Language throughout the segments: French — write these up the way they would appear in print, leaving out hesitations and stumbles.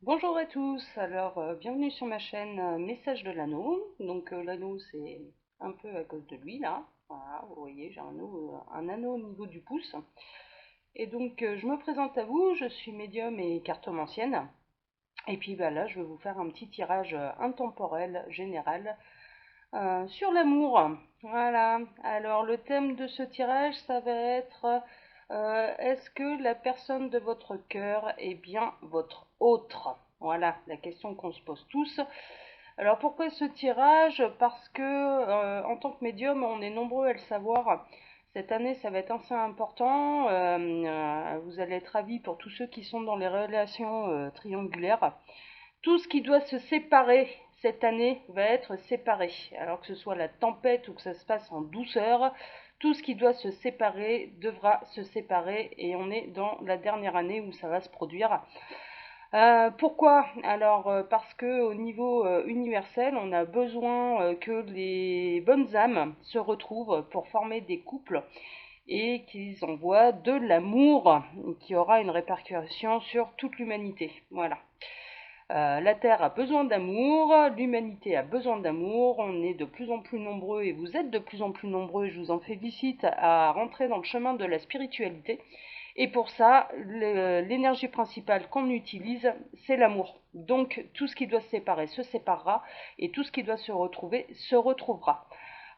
Bonjour à tous, alors bienvenue sur ma chaîne Message de l'anneau. Donc l'anneau c'est un peu à cause de lui là. Voilà, vous voyez j'ai un anneau au niveau du pouce. Et donc je me présente à vous, je suis médium et cartomancienne. Et puis bah, là je vais vous faire un petit tirage intemporel général sur l'amour. Voilà, alors le thème de ce tirage ça va être est-ce que la personne de votre cœur est bien votre autre? Voilà la question qu'on se pose tous. Alors pourquoi ce tirage? Parce que en tant que médium, on est nombreux à le savoir. Cette année, ça va être assez important. Vous allez être ravis pour tous ceux qui sont dans les relations triangulaires. Tout ce qui doit se séparer cette année va être séparé. Alors que ce soit la tempête ou que ça se passe en douceur, tout ce qui doit se séparer devra se séparer et on est dans la dernière année où ça va se produire. Pourquoi? Alors parce que au niveau universel, on a besoin que les bonnes âmes se retrouvent pour former des couples et qu'ils envoient de l'amour qui aura une répercussion sur toute l'humanité. Voilà. La Terre a besoin d'amour, l'humanité a besoin d'amour, on est de plus en plus nombreux et vous êtes de plus en plus nombreux, je vous en félicite, à rentrer dans le chemin de la spiritualité. Et pour ça, l'énergie principale qu'on utilise, c'est l'amour. Donc tout ce qui doit se séparer se séparera et tout ce qui doit se retrouver se retrouvera.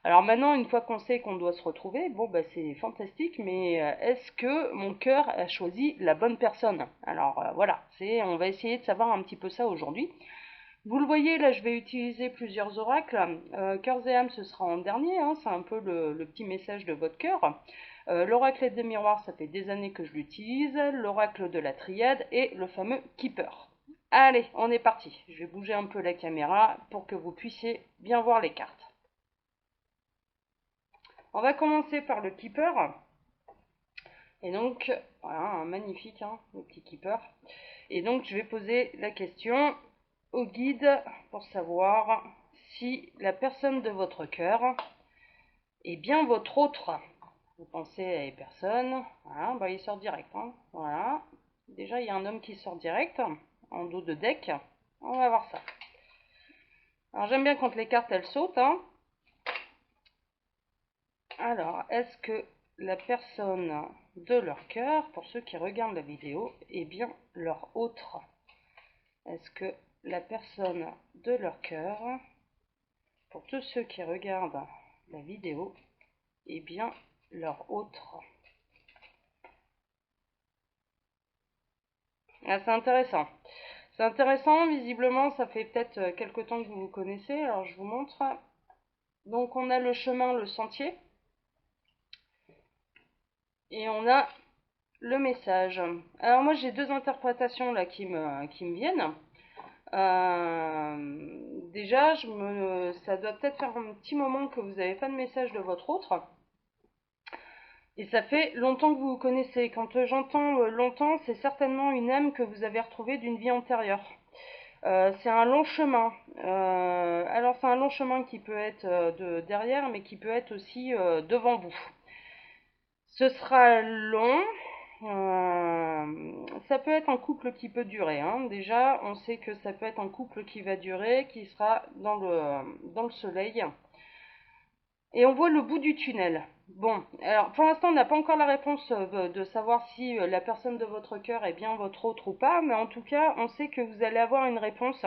Alors maintenant, une fois qu'on sait qu'on doit se retrouver, bon bah c'est fantastique, mais est-ce que mon cœur a choisi la bonne personne? Alors voilà, on va essayer de savoir un petit peu ça aujourd'hui. Vous le voyez, là je vais utiliser plusieurs oracles. Cœurs et âmes, ce sera en dernier, hein, c'est un peu le petit message de votre cœur. L'oracle des miroirs, ça fait des années que je l'utilise. L'oracle de la triade et le fameux Keeper. Allez, on est parti. Je vais bouger un peu la caméra pour que vous puissiez bien voir les cartes. On va commencer par le Keeper. Et donc, voilà, un magnifique, hein, le petit Keeper. Et donc, je vais poser la question au guide pour savoir si la personne de votre cœur est bien votre autre. Vous pensez à une personne, voilà, bah, il sort direct. Hein, voilà. Déjà, il y a un homme qui sort direct, en dos de deck. On va voir ça. Alors, j'aime bien quand les cartes, elles sautent. Hein. Alors, est-ce que la personne de leur cœur, pour ceux qui regardent la vidéo, est bien leur autre? Est-ce que la personne de leur cœur, pour tous ceux qui regardent la vidéo, est bien leur autre? Ah, c'est intéressant. C'est intéressant, visiblement, ça fait peut-être quelque temps que vous vous connaissez, alors je vous montre. Donc on a le chemin, le sentier, et on a le message. Alors moi j'ai deux interprétations là qui me viennent. Déjà, ça doit peut-être faire un petit moment que vous n'avez pas de message de votre autre. Et ça fait longtemps que vous vous connaissez. Quand j'entends longtemps, c'est certainement une âme que vous avez retrouvée d'une vie antérieure. C'est un long chemin. Alors c'est un long chemin qui peut être de derrière, mais qui peut être aussi devant vous. Ce sera long. Ça peut être un couple qui peut durer. Hein. Déjà, on sait que ça peut être un couple qui va durer, qui sera dans le soleil. Et on voit le bout du tunnel. Bon, alors pour l'instant, on n'a pas encore la réponse de savoir si la personne de votre cœur est bien votre autre ou pas, mais en tout cas, on sait que vous allez avoir une réponse,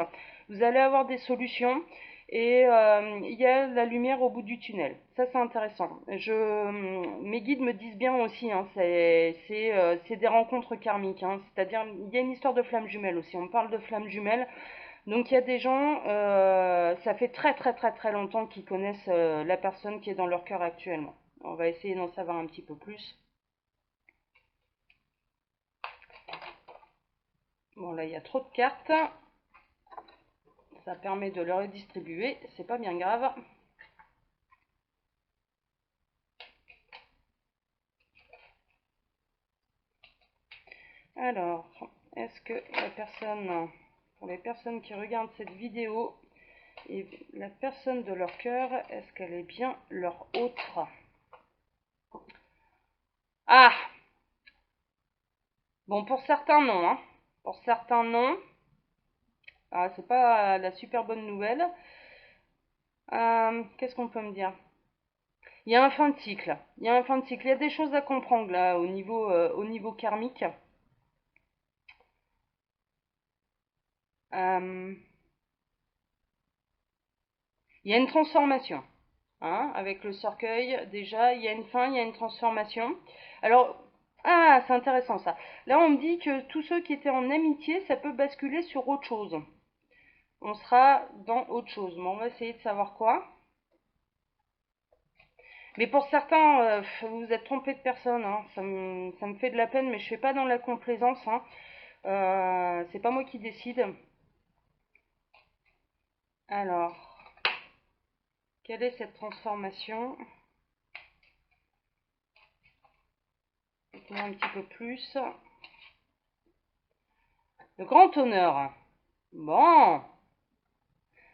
vous allez avoir des solutions, et il y a la lumière au bout du tunnel. Ça, c'est intéressant. Mes guides me disent bien aussi, hein, c'est des rencontres karmiques, hein, c'est-à-dire il y a une histoire de flammes jumelles aussi. On parle de flammes jumelles. Donc il y a des gens, ça fait très très très très longtemps qu'ils connaissent la personne qui est dans leur cœur actuellement. On va essayer d'en savoir un petit peu plus. Bon là il y a trop de cartes, ça permet de les redistribuer, c'est pas bien grave. Alors, est-ce que la personne, pour les personnes qui regardent cette vidéo, et la personne de leur cœur, est-ce qu'elle est bien leur autre? Ah! Bon, pour certains non, hein. Pour certains non. Ah, c'est pas la super bonne nouvelle. Qu'est-ce qu'on peut me dire? Il y a un fin de cycle. Il y a un fin de cycle. Il y a des choses à comprendre là au niveau karmique. Euh, il y a une transformation. Hein, avec le cercueil, déjà, il y a une fin, il y a une transformation. Alors, ah, c'est intéressant ça. Là, on me dit que tous ceux qui étaient en amitié, ça peut basculer sur autre chose. On sera dans autre chose. Bon, on va essayer de savoir quoi. Mais pour certains, vous vous êtes trompé de personne. Hein. Ça me fait de la peine, mais je ne fais pas dans la complaisance. Hein. C'est pas moi qui décide. Alors, quelle est cette transformation? Dites-moi un petit peu plus. Le grand honneur. Bon.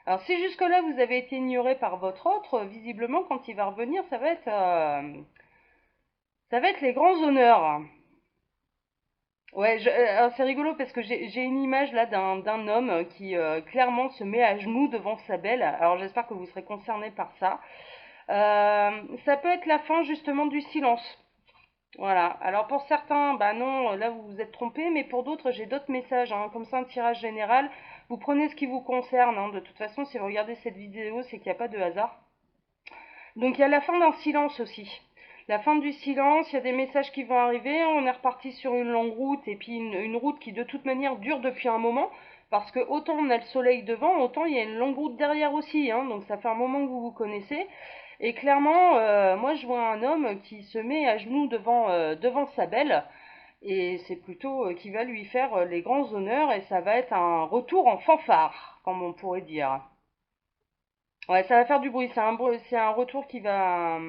Alors si jusque-là vous avez été ignoré par votre autre, visiblement quand il va revenir, ça va être les grands honneurs. Ouais, alors c'est rigolo parce que j'ai une image là d'un homme qui clairement se met à genoux devant sa belle. Alors j'espère que vous serez concernés par ça. Ça peut être la fin justement du silence. Voilà. Alors pour certains, bah non, là vous vous êtes trompés, mais pour d'autres, j'ai d'autres messages, hein, comme ça un tirage général. Vous prenez ce qui vous concerne, hein. De toute façon, si vous regardez cette vidéo, c'est qu'il n'y a pas de hasard. Donc il y a la fin d'un silence aussi. La fin du silence, il y a des messages qui vont arriver, on est reparti sur une longue route, et puis une route qui de toute manière dure depuis un moment, parce que autant on a le soleil devant, autant il y a une longue route derrière aussi, hein, donc ça fait un moment que vous vous connaissez. Et clairement, moi je vois un homme qui se met à genoux devant sa belle, et c'est plutôt qui va lui faire les grands honneurs, et ça va être un retour en fanfare, comme on pourrait dire. Ouais, ça va faire du bruit, c'est un retour qui va...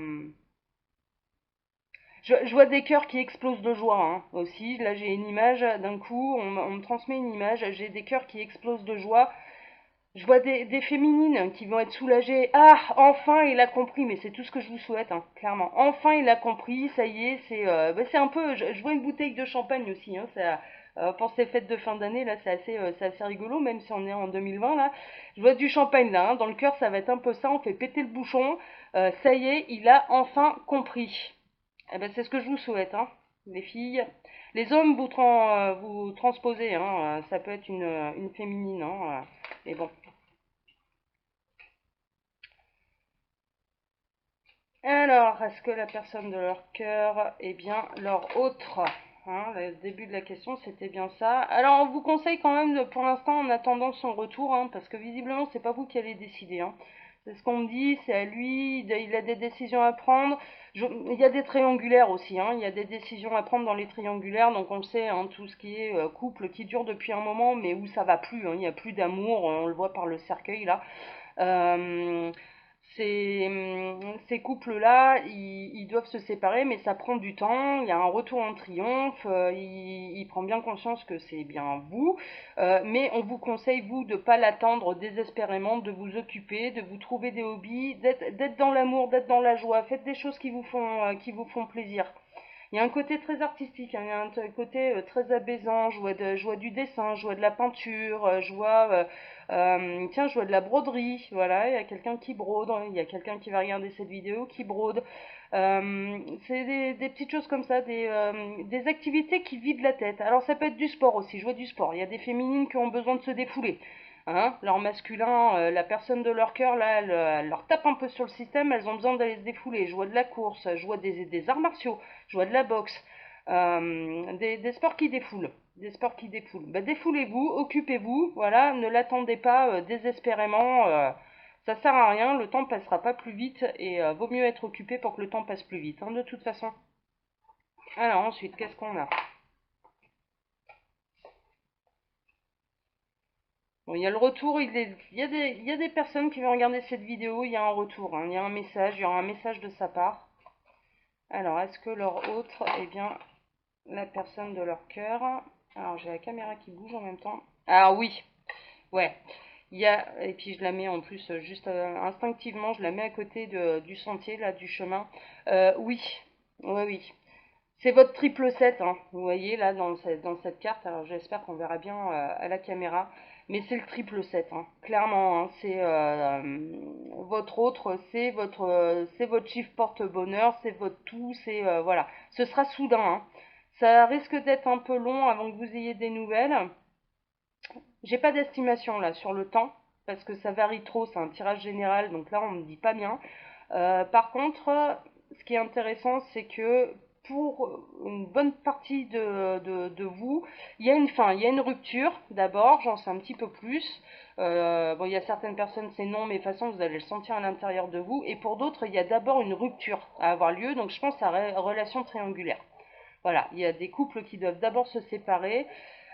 je vois des cœurs qui explosent de joie, hein, aussi. Là, j'ai une image, d'un coup, on me transmet une image, j'ai des cœurs qui explosent de joie. Je vois des féminines qui vont être soulagées. Ah, enfin, il a compris, mais c'est tout ce que je vous souhaite, hein, clairement. Enfin, il a compris, ça y est, c'est un peu... Je vois une bouteille de champagne aussi, hein, pour ces fêtes de fin d'année, là, c'est assez rigolo, même si on est en 2020, là. Je vois du champagne, là, hein, dans le cœur, ça va être un peu ça, on fait péter le bouchon. Ça y est, il a enfin compris. Eh ben, c'est ce que je vous souhaite, hein, les filles. Les hommes, vous transposez, hein, ça peut être une féminine, hein, mais bon. Alors, est-ce que la personne de leur cœur est bien leur autre? Hein, le début de la question, c'était bien ça. Alors, on vous conseille quand même, pour l'instant, en attendant son retour, hein, parce que visiblement, c'est pas vous qui allez décider. Hein. C'est ce qu'on me dit, c'est à lui, il a des décisions à prendre. Il y a des triangulaires aussi, hein, il y a des décisions à prendre dans les triangulaires, donc on le sait, hein, tout ce qui est couple qui dure depuis un moment, mais où ça va plus, hein, il n'y a plus d'amour, on le voit par le cercueil là. Euh, ces couples-là, ils doivent se séparer, mais ça prend du temps. Il y a un retour en triomphe. Il prend bien conscience que c'est bien vous, mais on vous conseille vous de pas l'attendre désespérément, de vous occuper, de vous trouver des hobbies, d'être dans l'amour, d'être dans la joie. Faites des choses qui vous font plaisir. Il y a un côté très artistique, hein, il y a un côté très apaisant. Je vois du dessin, je vois de la peinture, tiens, je vois de la broderie. Voilà, il y a quelqu'un qui brode, hein, il y a quelqu'un qui va regarder cette vidéo qui brode. C'est des petites choses comme ça, des activités qui vident la tête. Alors ça peut être du sport aussi, je vois du sport. Il y a des féminines qui ont besoin de se défouler. Hein, leur masculin, la personne de leur cœur, là, elle leur tape un peu sur le système, elles ont besoin d'aller se défouler. Je vois de la course, je vois des arts martiaux, je vois de la boxe, des sports qui défoulent. Des sports qui défoulent. Bah, défoulez-vous, occupez-vous, voilà, ne l'attendez pas désespérément. Ça sert à rien, le temps passera pas plus vite et vaut mieux être occupé pour que le temps passe plus vite, hein, de toute façon. Alors ensuite, qu'est-ce qu'on a? Bon, il y a le retour, il y a des personnes qui vont regarder cette vidéo, il y a un retour, hein, il y a un message, il y aura un message de sa part. Alors, est-ce que leur autre est bien la personne de leur cœur? Alors, j'ai la caméra qui bouge en même temps. Ah oui, ouais. Il y a, et puis je la mets en plus juste instinctivement, je la mets à côté du sentier, là, du chemin. Oui, oui, oui. C'est votre triple 7, hein. Vous voyez là dans cette carte, alors j'espère qu'on verra bien à la caméra, mais c'est le triple 7, hein. Clairement, hein. C'est votre autre, c'est votre chiffre porte-bonheur, c'est votre tout, c'est voilà. Ce sera soudain, hein. Ça risque d'être un peu long avant que vous ayez des nouvelles. J'ai pas d'estimation là sur le temps, parce que ça varie trop, c'est un tirage général, donc là on ne dit pas bien. Par contre, ce qui est intéressant, c'est que pour une bonne partie de vous, il y a une fin, il y a une rupture d'abord, j'en sais un petit peu plus. Bon, il y a certaines personnes, c'est non, mais de toute façon, vous allez le sentir à l'intérieur de vous. Et pour d'autres, il y a d'abord une rupture à avoir lieu, donc je pense à relation triangulaire. Voilà, il y a des couples qui doivent d'abord se séparer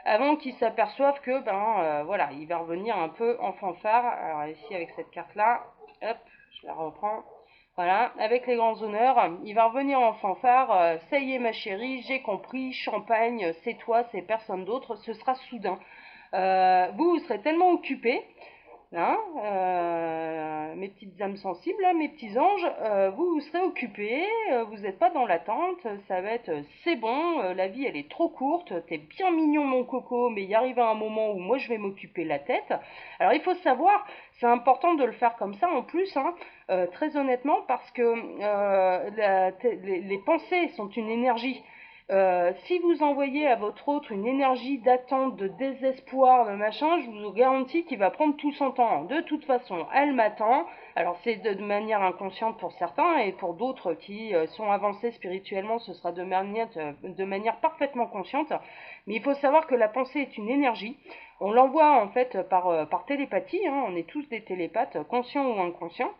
avant qu'ils s'aperçoivent que, voilà, il va revenir un peu en fanfare. Alors ici, avec cette carte-là, hop, je la reprends. Voilà, avec les grands honneurs, il va revenir en fanfare. Ça y est, ma chérie, j'ai compris. Champagne, c'est toi, c'est personne d'autre. Ce sera soudain. Vous serez tellement occupé, hein, mes petites âmes sensibles, là, mes petits anges, vous serez occupés, vous n'êtes pas dans l'attente, ça va être c'est bon, la vie elle est trop courte, t'es bien mignon mon coco, mais il arrive un moment où moi je vais m'occuper la tête. Alors il faut savoir, c'est important de le faire comme ça en plus, hein, très honnêtement, parce que les pensées sont une énergie. Si vous envoyez à votre autre une énergie d'attente, de désespoir, de machin, je vous garantis qu'il va prendre tout son temps. De toute façon, elle m'attend. Alors c'est de manière inconsciente pour certains et pour d'autres qui sont avancés spirituellement, ce sera de manière parfaitement consciente. Mais il faut savoir que la pensée est une énergie. On l'envoie en fait par télépathie, hein. On est tous des télépathes, conscients ou inconscients.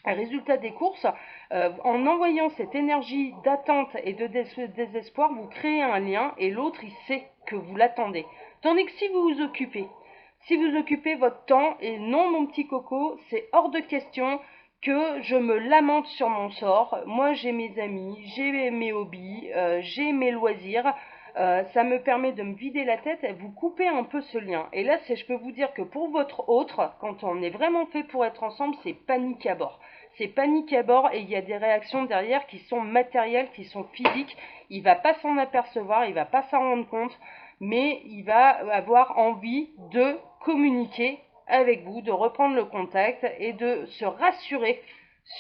Résultat des courses, en envoyant cette énergie d'attente et de désespoir, vous créez un lien et l'autre, il sait que vous l'attendez. Tandis que si vous occupez votre temps, et non mon petit coco, c'est hors de question que je me lamente sur mon sort. Moi, j'ai mes amis, j'ai mes hobbies, j'ai mes loisirs. Ça me permet de me vider la tête et vous couper un peu ce lien. Et là, je peux vous dire que pour votre autre, quand on est vraiment fait pour être ensemble, c'est panique à bord. C'est panique à bord et il y a des réactions derrière qui sont matérielles, qui sont physiques. Il va pas s'en apercevoir, il va pas s'en rendre compte, mais il va avoir envie de communiquer avec vous, de reprendre le contact et de se rassurer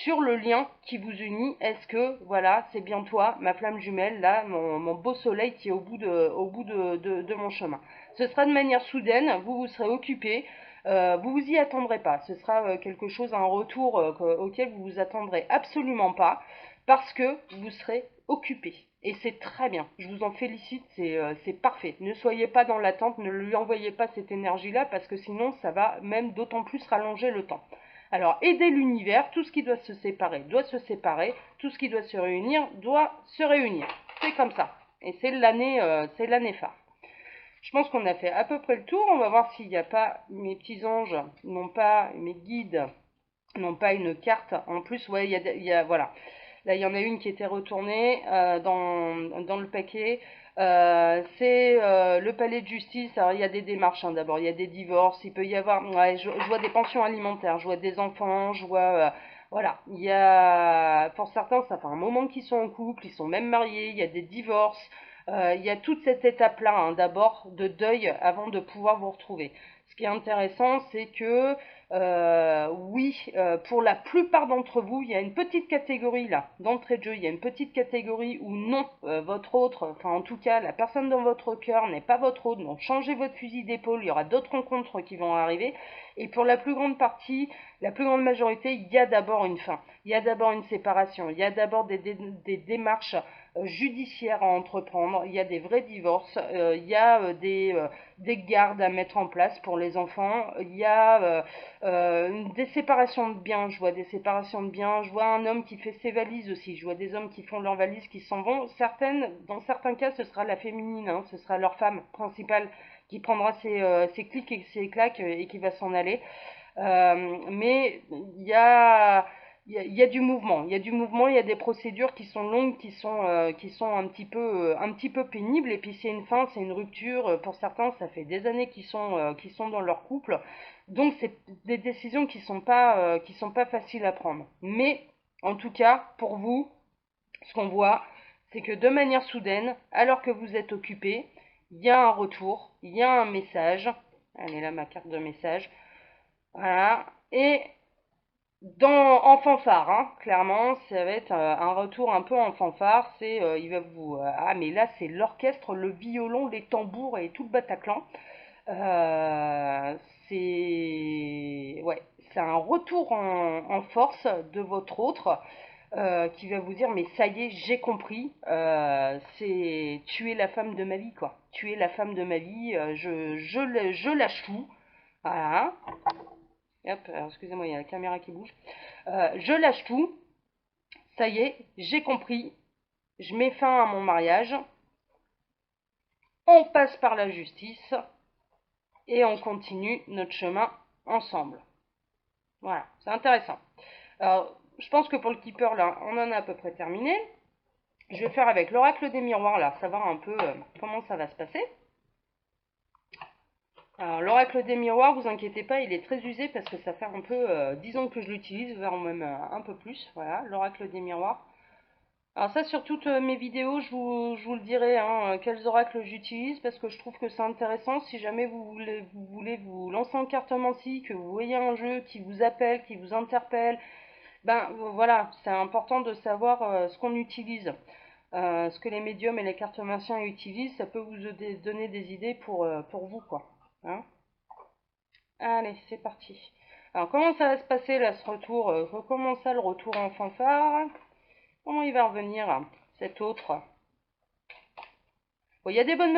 sur le lien qui vous unit. Est-ce que, voilà, c'est bien toi, ma flamme jumelle, là, mon beau soleil qui est au bout de mon chemin. Ce sera de manière soudaine, vous vous serez occupé, vous vous y attendrez pas. Ce sera quelque chose, un retour auquel vous vous attendrez absolument pas, parce que vous serez occupé. Et c'est très bien. Je vous en félicite, c'est parfait. Ne soyez pas dans l'attente, ne lui envoyez pas cette énergie-là, parce que sinon, ça va même d'autant plus rallonger le temps. Alors, aidez l'univers, tout ce qui doit se séparer, tout ce qui doit se réunir doit se réunir. C'est comme ça. Et c'est l'année phare. Je pense qu'on a fait à peu près le tour. On va voir s'il n'y a pas mes petits anges, non pas mes guides, non pas une carte. En plus, ouais, voilà. Là, il y en a une qui était retournée dans le paquet. C'est le palais de justice. Alors, il y a des démarches, hein, d'abord. Il y a des divorces. Il peut y avoir. Ouais, je vois des pensions alimentaires. Je vois des enfants. Je vois. Voilà. Il y a. Pour certains, ça fait un moment qu'ils sont en couple. Ils sont même mariés. Il y a des divorces. Il y a toute cette étape-là, hein, d'abord, de deuil avant de pouvoir vous retrouver. Ce qui est intéressant, c'est que oui, pour la plupart d'entre vous, il y a une petite catégorie là, d'entrée de jeu, il y a une petite catégorie où non, votre autre, enfin en tout cas, la personne dans votre cœur n'est pas votre autre, donc changez votre fusil d'épaule, il y aura d'autres rencontres qui vont arriver, et pour la plus grande partie, la plus grande majorité, il y a d'abord une fin, il y a d'abord une séparation, il y a d'abord des démarches judiciaires à entreprendre, il y a des vrais divorces, il y a des gardes à mettre en place pour les enfants, il y a des séparations de biens, je vois des séparations de biens, je vois un homme qui fait ses valises aussi, je vois des hommes qui font leurs valises, qui s'en vont. Dans certains cas, ce sera la féminine, hein, ce sera leur femme principale qui prendra ses clics et ses claques et qui va s'en aller. Mais il y a du mouvement, il y a du mouvement, il y a des procédures qui sont longues, qui sont un petit peu pénibles. Et puis c'est une fin, c'est une rupture. Pour certains, ça fait des années qu'ils sont dans leur couple. Donc c'est des décisions qui sont pas faciles à prendre. Mais en tout cas, pour vous, ce qu'on voit, c'est que de manière soudaine, alors que vous êtes occupé, il y a un retour, il y a un message. Elle est là ma carte de message. Voilà. Et en fanfare, hein, clairement, ça va être un retour un peu en fanfare. Il va vous, ah mais là c'est l'orchestre, le violon, les tambours et tout le Bataclan. Euh, ouais, c'est un retour en force de votre autre qui va vous dire mais ça y est, j'ai compris. C'est tu es la femme de ma vie quoi. Tu es la femme de ma vie. Je lâche tout. Voilà. Hop, alors excusez-moi, il y a la caméra qui bouge. Je lâche tout, ça y est, j'ai compris, je mets fin à mon mariage, on passe par la justice et on continue notre chemin ensemble. Voilà, c'est intéressant. Alors, je pense que pour le keeper, là, on en a à peu près terminé. Je vais faire avec l'oracle des miroirs, là, savoir un peu comment ça va se passer. Alors, l'oracle des miroirs, vous inquiétez pas, il est très usé parce que ça fait un peu 10 ans que je l'utilise, voire même un peu plus. Voilà, l'oracle des miroirs. Alors ça, sur toutes mes vidéos, je vous le dirai, hein, quels oracles j'utilise, parce que je trouve que c'est intéressant. Si jamais vous voulez vous lancer en cartomancie, que vous voyez un jeu qui vous appelle, qui vous interpelle, ben voilà, c'est important de savoir ce qu'on utilise. Ce que les médiums et les cartomanciens utilisent, ça peut vous donner des idées pour vous, quoi. Hein. Allez, c'est parti. Alors comment ça va se passer là, ce retour? Comment ça, le retour en fanfare? Comment il va revenir, cet autre? Bon, il y a des bonnes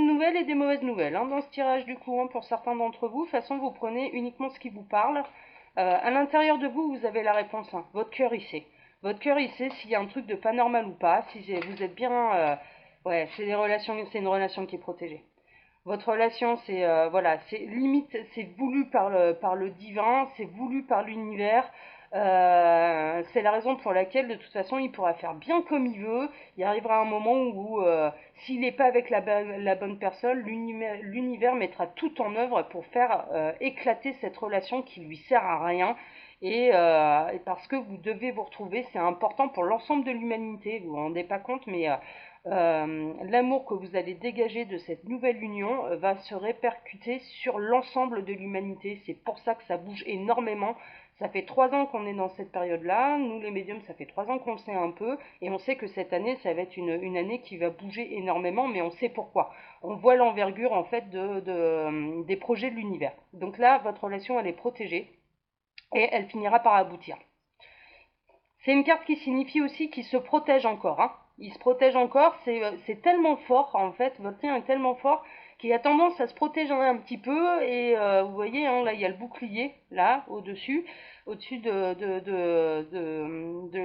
nouvelles et des mauvaises nouvelles hein, dans ce tirage du coup, hein, pour certains d'entre vous. De toute façon, vous prenez uniquement ce qui vous parle. À l'intérieur de vous, vous avez la réponse. Hein. Votre cœur, il sait. Votre cœur, il sait s'il y a un truc de pas normal ou pas. Si vous êtes bien... ouais, c'est une relation qui est protégée. Votre relation, voilà, c'est limite, c'est voulu par le divin, c'est voulu par l'univers. C'est la raison pour laquelle, de toute façon, il pourra faire bien comme il veut. Il arrivera un moment où, s'il n'est pas avec la bonne personne, l'univers mettra tout en œuvre pour faire éclater cette relation qui lui sert à rien. Et parce que vous devez vous retrouver, c'est important pour l'ensemble de l'humanité. Vous vous rendez pas compte, mais l'amour que vous allez dégager de cette nouvelle union va se répercuter sur l'ensemble de l'humanité. C'est pour ça que ça bouge énormément. Ça fait 3 ans qu'on est dans cette période-là. Nous, les médiums, ça fait 3 ans qu'on le sait un peu. Et on sait que cette année, ça va être une année qui va bouger énormément, mais on sait pourquoi. On voit l'envergure, en fait, des projets de l'univers. Donc là, votre relation, elle est protégée et elle finira par aboutir. C'est une carte qui signifie aussi qu'il se protège encore. Hein. Il se protège encore, c'est tellement fort en fait, votre lien est tellement fort qu'il a tendance à se protéger un petit peu. Et vous voyez, hein, là il y a le bouclier, là, au-dessus de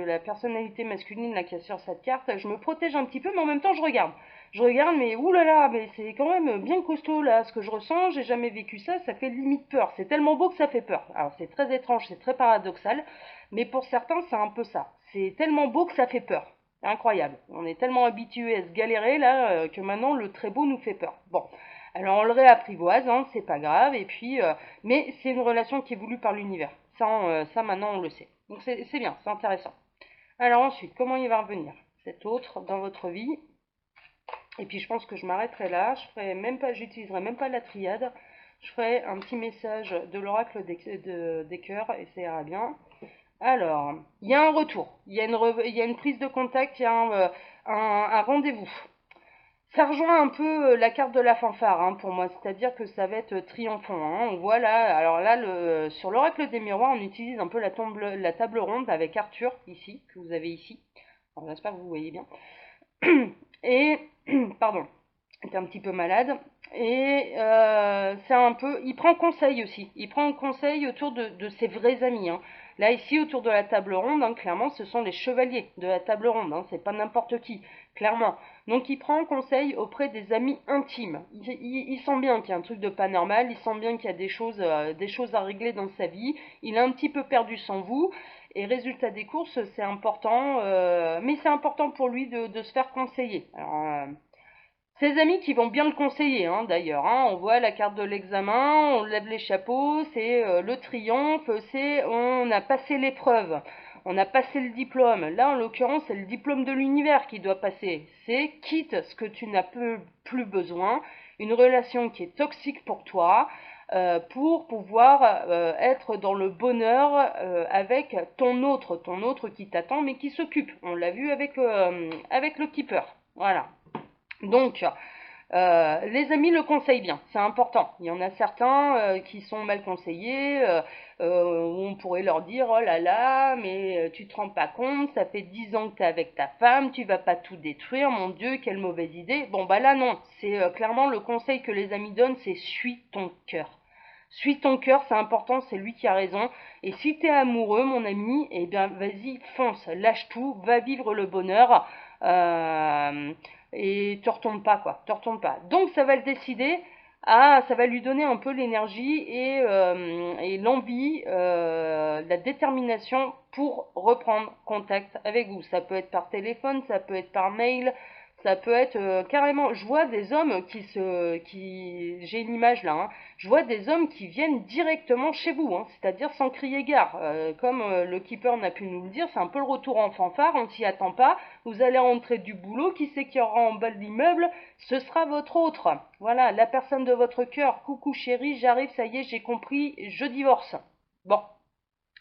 la personnalité masculine là, qui est sur cette carte. Je me protège un petit peu, mais en même temps je regarde. Je regarde, mais oulala, mais c'est quand même bien costaud là, ce que je ressens, j'ai jamais vécu ça, ça fait limite peur. C'est tellement beau que ça fait peur. Alors c'est très étrange, c'est très paradoxal. Mais pour certains, c'est un peu ça. C'est tellement beau que ça fait peur. Incroyable. On est tellement habitué à se galérer là que maintenant le très beau nous fait peur. Bon, alors on le réapprivoise, hein, c'est pas grave. Et puis, mais c'est une relation qui est voulue par l'univers. Ça maintenant on le sait. Donc c'est bien, c'est intéressant. Alors ensuite, comment il va revenir cet autre dans votre vie? Et puis je pense que je m'arrêterai là. J'utiliserai même pas la triade. Je ferai un petit message de l'oracle des cœurs et ça ira bien. Alors, il y a un retour, il y a une prise de contact, il y a un rendez-vous. Ça rejoint un peu la carte de la fanfare hein, pour moi, c'est-à-dire que ça va être triomphant. Hein. On voit là, alors là, sur l'oracle des miroirs, on utilise un peu la table ronde avec Arthur ici, que vous avez ici. Alors, j'espère que vous voyez bien. Et, pardon, j'étais un petit peu malade. Et c'est un peu, il prend conseil aussi. Il prend conseil autour de ses vrais amis. Hein. Là ici autour de la table ronde, hein, clairement, ce sont les chevaliers de la table ronde. Hein, c'est pas n'importe qui, clairement. Donc il prend conseil auprès des amis intimes. Il sent bien qu'il y a un truc de pas normal. Il sent bien qu'il y a des choses à régler dans sa vie. Il a un petit peu perdu sans vous. Et résultat des courses, c'est important, mais c'est important pour lui de se faire conseiller. Alors, ses amis qui vont bien le conseiller, hein, d'ailleurs. Hein, on voit la carte de l'examen, on lève les chapeaux, c'est le triomphe, c'est on a passé l'épreuve. on a passé le diplôme. Là, en l'occurrence, c'est le diplôme de l'univers qui doit passer. C'est quitte ce que tu n'as plus besoin, une relation qui est toxique pour toi, pour pouvoir être dans le bonheur avec ton autre qui t'attend mais qui s'occupe. On l'a vu avec le keeper. Voilà. Donc, les amis le conseillent bien, c'est important. Il y en a certains qui sont mal conseillés, où on pourrait leur dire oh là là, mais tu te rends pas compte, ça fait 10 ans que tu es avec ta femme, tu vas pas tout détruire, mon Dieu, quelle mauvaise idée. Bon bah là non, c'est clairement le conseil que les amis donnent, c'est suis ton cœur. Suis ton cœur, c'est important, c'est lui qui a raison. Et si tu es amoureux, mon ami, eh bien vas-y, fonce, lâche tout, va vivre le bonheur. Et te retourne pas, quoi, te retourne pas. Donc ça va le décider, ça va lui donner un peu l'énergie et l'envie, la détermination pour reprendre contact avec vous. Ça peut être par téléphone, ça peut être par mail, ça peut être carrément. Je vois des hommes j'ai une image là, hein. Je vois des hommes qui viennent directement chez vous, hein, c'est-à-dire sans crier gare. Comme le keeper n'a pu nous le dire, c'est un peu le retour en fanfare, on s'y attend pas. Vous allez rentrer du boulot, qui c'est qui aura en bas de l'immeuble? Ce sera votre autre. Voilà, la personne de votre cœur. Coucou chérie, j'arrive, ça y est, j'ai compris, je divorce. Bon.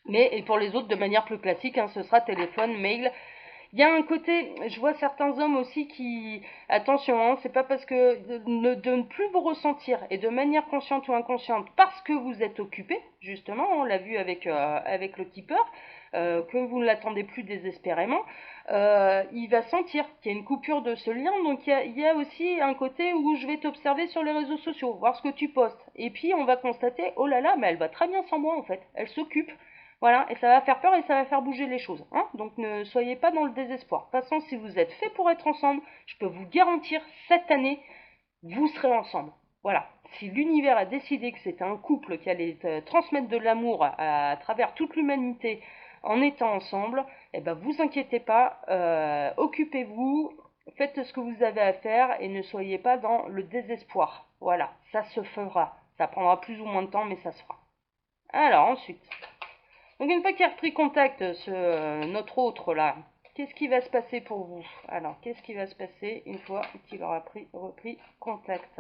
Mais et pour les autres, de manière plus classique, hein, ce sera téléphone, mail. Il y a un côté, je vois certains hommes aussi qui, attention, hein, c'est pas parce que de ne plus vous ressentir et de manière consciente ou inconsciente parce que vous êtes occupé, justement, on l'a vu avec le keeper, que vous ne l'attendez plus désespérément, il va sentir qu'il y a une coupure de ce lien, donc il y a aussi un côté où je vais t'observer sur les réseaux sociaux, voir ce que tu postes, et puis on va constater, oh là là, mais elle va très bien sans moi en fait, elle s'occupe. Voilà, et ça va faire peur et ça va faire bouger les choses, hein. Donc ne soyez pas dans le désespoir. De toute façon, si vous êtes fait pour être ensemble, je peux vous garantir, cette année, vous serez ensemble. Voilà. Si l'univers a décidé que c'était un couple qui allait transmettre de l'amour à travers toute l'humanité en étant ensemble, eh ben vous inquiétez pas, occupez-vous, faites ce que vous avez à faire et ne soyez pas dans le désespoir. Voilà, ça se fera. Ça prendra plus ou moins de temps, mais ça se fera. Alors ensuite. Donc une fois qu'il a repris contact, notre autre là, qu'est-ce qui va se passer pour vous? Alors, qu'est-ce qui va se passer une fois qu'il aura repris contact?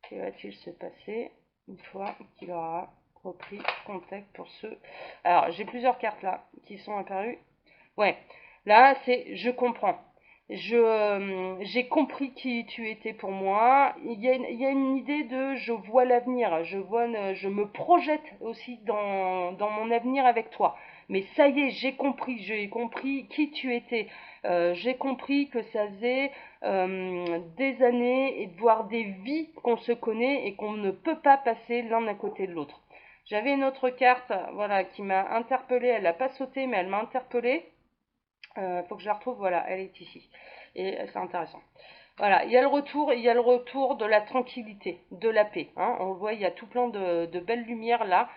Que va-t-il se passer une fois qu'il aura repris contact pour ceux... Alors, j'ai plusieurs cartes là qui sont apparues. Ouais, là c'est je comprends. J'ai compris qui tu étais pour moi. Il y a une idée de je vois l'avenir, je me projette aussi dans mon avenir avec toi. Mais ça y est, j'ai compris qui tu étais. J'ai compris que ça faisait des années et voire des vies qu'on se connaît et qu'on ne peut pas passer l'un à côté de l'autre. J'avais une autre carte, voilà, qui m'a interpellée. Elle n'a pas sauté, mais elle m'a interpellée. Faut que je la retrouve, voilà, elle est ici. Et c'est intéressant. Voilà, il y a le retour de la tranquillité, de la paix, hein. On le voit, il y a tout plein de belles lumières là.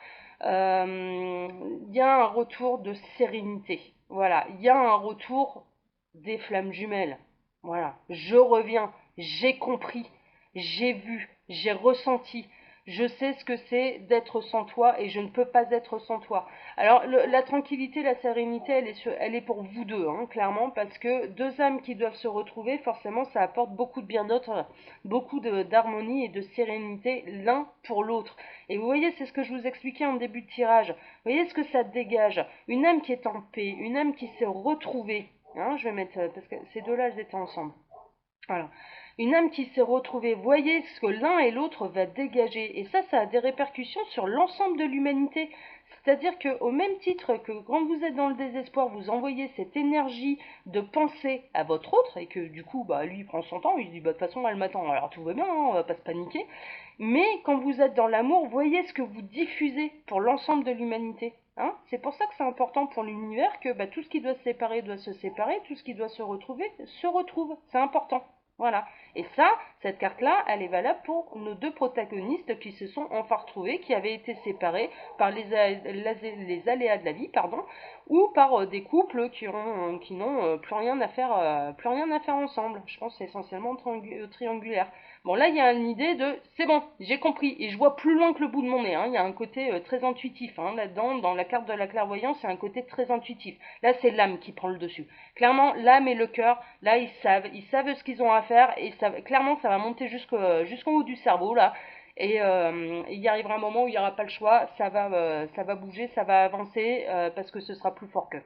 Il y a un retour de sérénité. Voilà, il y a un retour des flammes jumelles. Voilà, je reviens, j'ai compris, j'ai vu, j'ai ressenti. Je sais ce que c'est d'être sans toi et je ne peux pas être sans toi. Alors la tranquillité, la sérénité, elle est pour vous deux, hein, clairement, parce que deux âmes qui doivent se retrouver, forcément, ça apporte beaucoup de bien-être, beaucoup d'harmonie et de sérénité l'un pour l'autre. Et vous voyez, c'est ce que je vous expliquais en début de tirage. Vous voyez ce que ça dégage? Une âme qui est en paix, une âme qui s'est retrouvée. Hein, je vais mettre, parce que ces deux-là, ils étaient ensemble. Voilà. Une âme qui s'est retrouvée, voyez ce que l'un et l'autre va dégager. Et ça a des répercussions sur l'ensemble de l'humanité. C'est-à-dire qu'au même titre que quand vous êtes dans le désespoir, vous envoyez cette énergie de penser à votre autre, et que du coup, bah, lui, il prend son temps, il se dit, bah, de toute façon, elle m'attend, alors tout va bien, hein, on va pas se paniquer. Mais quand vous êtes dans l'amour, voyez ce que vous diffusez pour l'ensemble de l'humanité. Hein, c'est pour ça que c'est important pour l'univers que bah, tout ce qui doit se séparer, tout ce qui doit se retrouver, se retrouve. C'est important. Voilà. Et ça, cette carte-là, elle est valable pour nos deux protagonistes qui se sont enfin retrouvés, qui avaient été séparés par les aléas de la vie, pardon, ou par des couples qui n'ont plus rien à faire ensemble. Je pense que c'est essentiellement triangulaire. Bon, là, il y a une idée de, c'est bon, j'ai compris, et je vois plus loin que le bout de mon nez, hein. Il y a un côté très intuitif, hein, là-dedans, dans la carte de la clairvoyance, c'est un côté très intuitif. Là, c'est l'âme qui prend le dessus. Clairement, l'âme et le cœur, là, ils savent ce qu'ils ont à faire, et clairement, ça va monter jusqu'en haut du cerveau, là, et il y arrivera un moment où il n'y aura pas le choix, ça va bouger, ça va avancer, parce que ce sera plus fort qu'eux.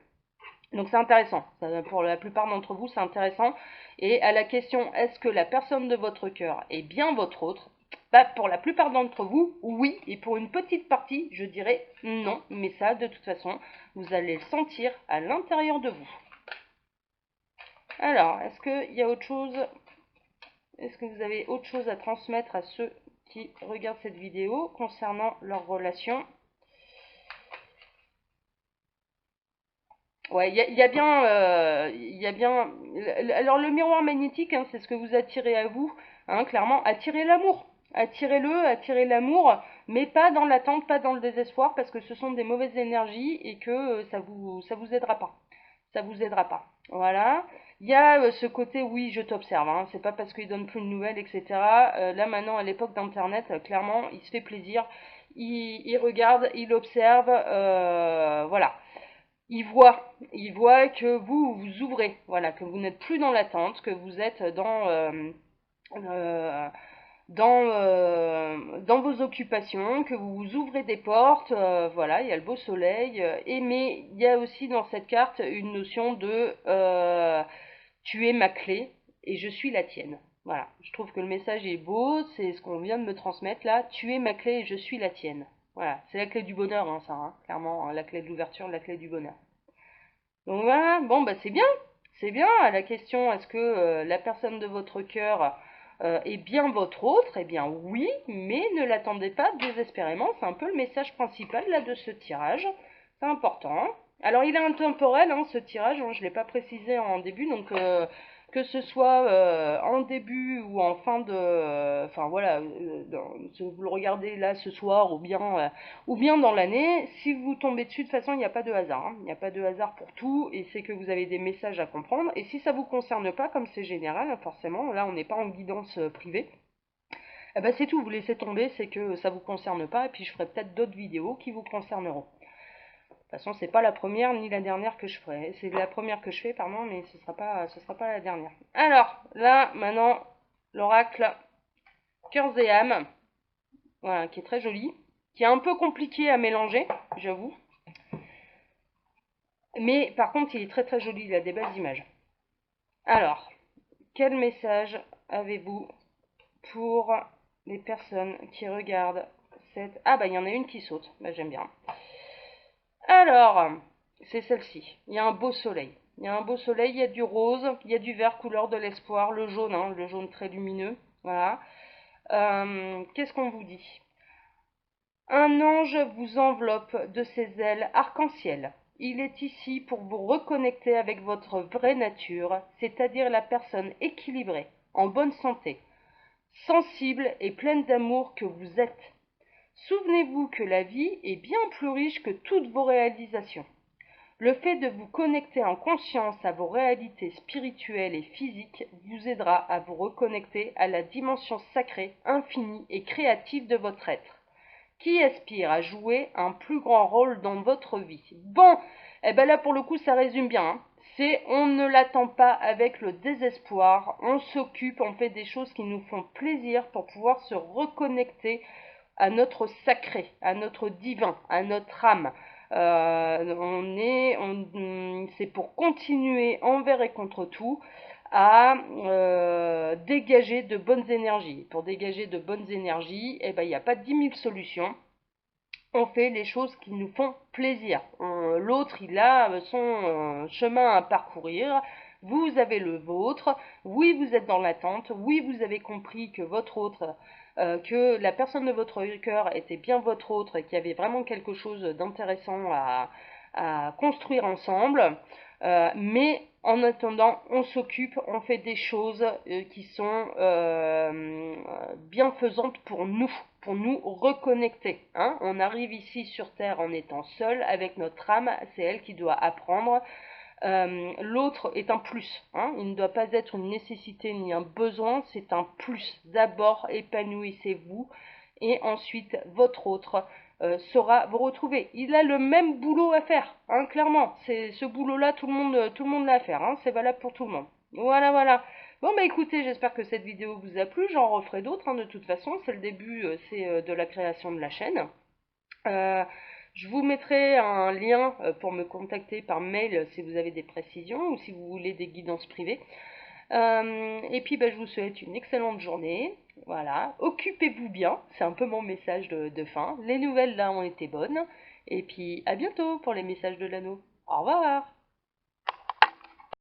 Donc c'est intéressant, pour la plupart d'entre vous c'est intéressant. Et à la question est-ce que la personne de votre cœur est bien votre autre, bah, pour la plupart d'entre vous, oui, et pour une petite partie, je dirais non, mais ça de toute façon, vous allez le sentir à l'intérieur de vous. Alors, est-ce qu'il y a autre chose, est-ce que vous avez autre chose à transmettre à ceux qui regardent cette vidéo concernant leur relation? Ouais, il y a bien. Alors le miroir magnétique, hein, c'est ce que vous attirez à vous, hein, clairement. Attirez l'amour, attirez-le, attirez l'amour, mais pas dans l'attente, pas dans le désespoir, parce que ce sont des mauvaises énergies et que ça vous aidera pas, ça vous aidera pas. Voilà. Il y a ce côté, oui, je t'observe, hein, c'est pas parce qu'il donne plus de nouvelles, etc. Là maintenant, à l'époque d'Internet, clairement, il se fait plaisir, il regarde, il observe, voilà. Il voit que vous vous ouvrez, voilà, que vous n'êtes plus dans l'attente, que vous êtes euh, dans vos occupations, que vous vous ouvrez des portes, voilà, il y a le beau soleil, mais il y a aussi dans cette carte une notion de tu es ma clé et je suis la tienne. Voilà, je trouve que le message est beau, c'est ce qu'on vient de me transmettre là, tu es ma clé et je suis la tienne. Voilà, c'est la clé du bonheur, hein, ça, hein, clairement, hein, la clé de l'ouverture, la clé du bonheur. Donc voilà, bon bah c'est bien, c'est bien. À la question est-ce que la personne de votre cœur est bien votre autre? Eh bien oui, mais ne l'attendez pas désespérément, c'est un peu le message principal là de ce tirage, c'est important. Alors il est intemporel hein, ce tirage, hein, je ne l'ai pas précisé en début, donc que ce soit en début ou en fin de... Enfin voilà, si vous le regardez là ce soir ou bien dans l'année, si vous tombez dessus, de toute façon, il n'y a pas de hasard. Hein. Il n'y a pas de hasard pour tout, et c'est que vous avez des messages à comprendre. Et si ça ne vous concerne pas, comme c'est général, forcément, là on n'est pas en guidance privée, eh ben c'est tout, vous laissez tomber, c'est que ça ne vous concerne pas, et puis je ferai peut-être d'autres vidéos qui vous concerneront. De toute façon, c'est pas la première ni la dernière que je ferai. C'est la première que je fais, pardon, mais ce sera pas la dernière. Alors, là, maintenant, l'oracle Cœurs et âmes, voilà, qui est très joli, qui est un peu compliqué à mélanger, j'avoue. Mais par contre, il est très très joli, il a des belles images. Alors, quel message avez-vous pour les personnes qui regardent cette... Ah bah il y en a une qui saute, bah j'aime bien. Alors, c'est celle-ci. Il y a un beau soleil. Il y a un beau soleil, il y a du rose, il y a du vert couleur de l'espoir, hein, le jaune très lumineux. Voilà. Qu'est-ce qu'on vous dit? Un ange vous enveloppe de ses ailes arc-en-ciel. Il est ici pour vous reconnecter avec votre vraie nature, c'est-à-dire la personne équilibrée, en bonne santé, sensible et pleine d'amour que vous êtes. Souvenez-vous que la vie est bien plus riche que toutes vos réalisations. Le fait de vous connecter en conscience à vos réalités spirituelles et physiques vous aidera à vous reconnecter à la dimension sacrée, infinie et créative de votre être qui aspire à jouer un plus grand rôle dans votre vie. Bon, eh ben là pour le coup ça résume bien. Hein. C'est on ne l'attend pas avec le désespoir, on s'occupe, on fait des choses qui nous font plaisir pour pouvoir se reconnecter à notre sacré, à notre divin, à notre âme. C'est pour continuer envers et contre tout à dégager de bonnes énergies. Pour dégager de bonnes énergies, eh ben, il n'y a pas 10 000 solutions. On fait les choses qui nous font plaisir. L'autre, il a son chemin à parcourir. Vous avez le vôtre. Oui, vous êtes dans l'attente. Oui, vous avez compris que votre autre, que la personne de votre cœur était bien votre autre et qu'il y avait vraiment quelque chose d'intéressant à construire ensemble. Mais en attendant, on s'occupe, on fait des choses qui sont bienfaisantes pour nous reconnecter. Hein. On arrive ici sur Terre en étant seul avec notre âme, c'est elle qui doit apprendre. L'autre est un plus, hein. Il ne doit pas être une nécessité ni un besoin, c'est un plus. D'abord, épanouissez-vous et ensuite votre autre saura vous retrouver. Il a le même boulot à faire, hein, clairement. C'est ce boulot-là, tout le monde l'a à faire, hein, c'est valable pour tout le monde. Voilà, voilà. Bon bah écoutez, j'espère que cette vidéo vous a plu. J'en referai d'autres, hein, de toute façon. C'est le début, de la création de la chaîne. Euh, je vous mettrai un lien pour me contacter par mail si vous avez des précisions ou si vous voulez des guidances privées. Et puis bah, je vous souhaite une excellente journée. Voilà, occupez-vous bien, c'est un peu mon message de fin. Les nouvelles là ont été bonnes. Et puis à bientôt pour les messages de l'anneau. Au revoir.